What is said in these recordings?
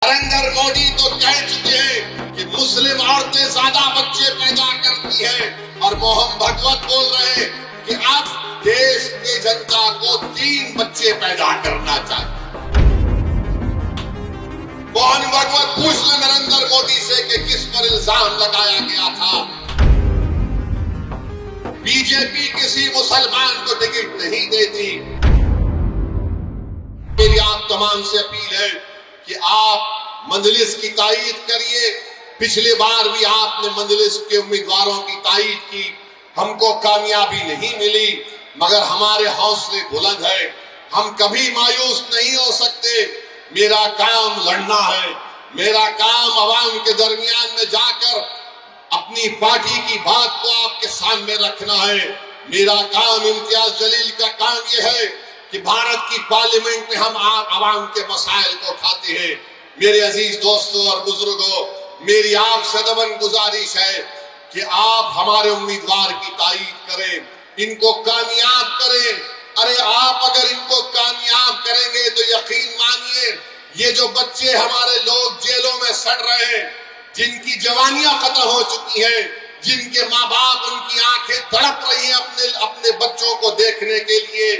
नरेंद्र मोदी तो कह चुके हैं कि मुस्लिम औरतें ज्यादा बच्चे पैदा करती हैं और मोहन भागवत बोल रहे हैं कि अब देश की जनता को 3 बच्चे पैदा करना चाहिए। मोहन भागवत पूछ ले नरेंद्र मोदी से कि किस पर इल्जाम लगाया गया था। बीजेपी किसी मुसलमान को टिकट नहीं देती। मेरी आप तमाम से अपील है कि आप मजलिस की तायीद करिए। पिछली बार भी आपने मजलिस के उम्मीदवारों की तायीद की, हमको कामयाबी नहीं मिली, मगर हमारे हौसले बुलंद है, हम कभी मायूस नहीं हो सकते। मेरा काम लड़ना है, मेरा काम अवाम के दरमियान में जाकर अपनी पार्टी की बात को आपके सामने रखना है। मेरा काम इम्तियाज जलील का काम यह है कि भारत की पार्लियामेंट में हम आवाम के मसाइल को उठाते हैं। मेरे अजीज दोस्तों और बुजुर्गों, मेरी आपसे दबन गुजारिश है कि आप हमारे उम्मीदवार की तायीद करें, इनको कामयाब करें। अरे आप अगर इनको कामयाब करेंगे तो यकीन मानिए ये जो बच्चे हमारे लोग जेलों में सड़ रहे हैं, जिनकी जवानियां खत्म हो चुकी हैं, जिनके माँ बाप उनकी आंखें तड़प रही हैं अपने बच्चों को देखने के लिए,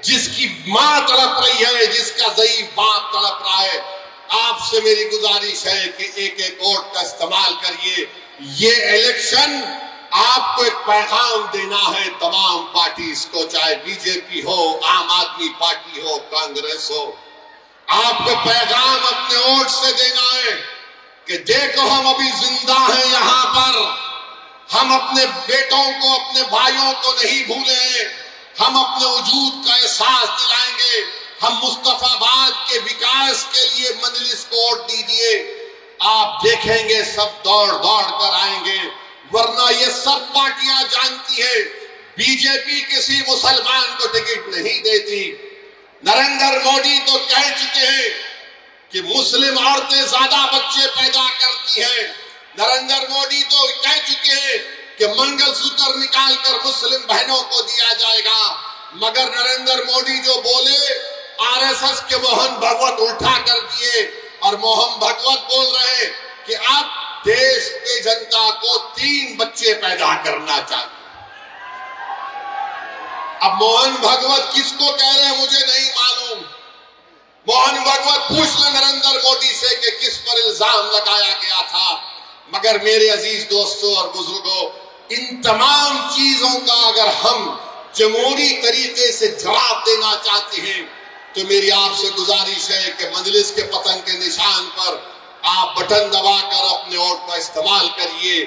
जिसकी माँ तड़प रही है, जिसका ज़ईफ बाप तड़प रहा है, आपसे मेरी गुजारिश है कि एक एक वोट का इस्तेमाल करिए। ये इलेक्शन आपको एक पैगाम देना है तमाम पार्टीज को, चाहे बीजेपी हो, आम आदमी पार्टी हो, कांग्रेस हो। आपको पैगाम अपने वोट से देना है कि देखो हम अभी जिंदा हैं यहाँ पर, हम अपने बेटों को, अपने भाइयों को नहीं भूले, हम अपने वजूद का एहसास दिलाएंगे। हम मुस्तफाबाद के विकास के लिए मजलिस को वोट दीजिए, आप देखेंगे सब दौड़ दौड़ कर आएंगे। वरना ये सब पार्टियां जानती है बीजेपी किसी मुसलमान को टिकट नहीं देती। नरेंद्र मोदी तो कह चुके हैं कि मुस्लिम औरतें ज्यादा बच्चे पैदा करती हैं। नरेंद्र मोदी तो कह चुके हैं कि मंगलसूत्र निकालकर मुस्लिम बहनों को दिया जाएगा, मगर नरेंद्र मोदी जो बोले आरएसएस के मोहन भागवत उल्टा कर दिए और मोहन भागवत बोल रहे हैं कि अब देश की जनता को 3 बच्चे पैदा करना चाहिए। अब मोहन भागवत किसको कह रहे हैं मुझे नहीं मालूम। मोहन भागवत पूछ ले नरेंद्र मोदी से कि किस पर इल्जाम लगाया गया था। मगर मेरे अजीज दोस्तों और बुजुर्गों, इन तमाम चीजों का अगर हम जमहूरी तरीके से जवाब देना चाहते हैं तो मेरी आपसे गुजारिश है कि मजलिस के पतन के निशान पर आप बटन दबाकर अपने वोट का इस्तेमाल करिए।